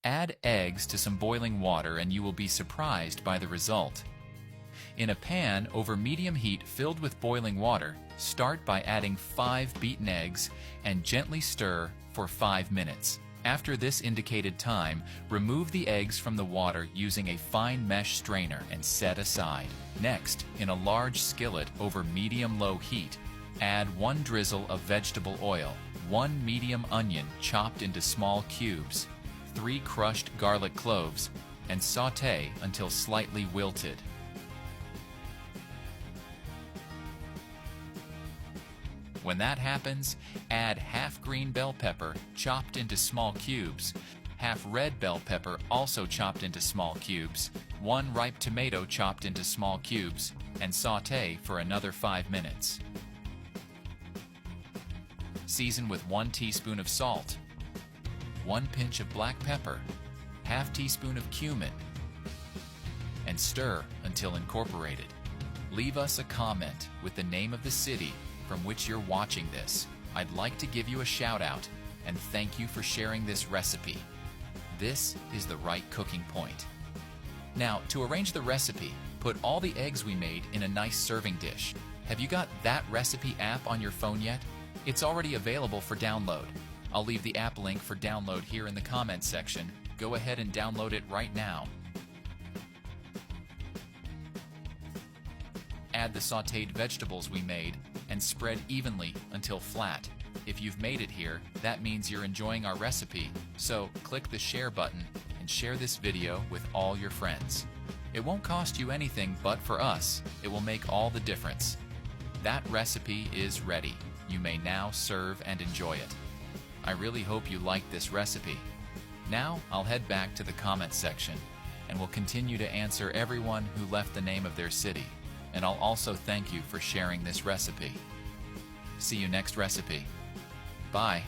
Add eggs to some boiling water and you will be surprised by the result. In a pan over medium heat filled with boiling water, start by adding 5 beaten eggs and gently stir for 5 minutes. After this indicated time, remove the eggs from the water using a fine mesh strainer and set aside. Next, in a large skillet over medium-low heat, add 1 drizzle of vegetable oil, 1 medium onion chopped into small cubes, 3 crushed garlic cloves, and sauté until slightly wilted. When that happens, add half green bell pepper chopped into small cubes, half red bell pepper also chopped into small cubes, 1 ripe tomato chopped into small cubes, and sauté for another 5 minutes. Season with 1 teaspoon of salt, 1 pinch of black pepper, half teaspoon of cumin, and stir until incorporated. Leave us a comment with the name of the city from which you're watching this. I'd like to give you a shout out and thank you for sharing this recipe. This is the right cooking point. Now, to arrange the recipe, put all the eggs we made in a nice serving dish. Have you got that recipe app on your phone yet? It's already available for download. I'll leave the app link for download here in the comments section. Go ahead and download it right now. Add the sautéed vegetables we made and spread evenly until flat. If you've made it here, that means you're enjoying our recipe, so click the share button and share this video with all your friends. It won't cost you anything, but for us, it will make all the difference. That recipe is ready. You may now serve and enjoy it. I really hope you liked this recipe. Now I'll head back to the comments section and will continue to answer everyone who left the name of their city. And I'll also thank you for sharing this recipe. See you next recipe. Bye.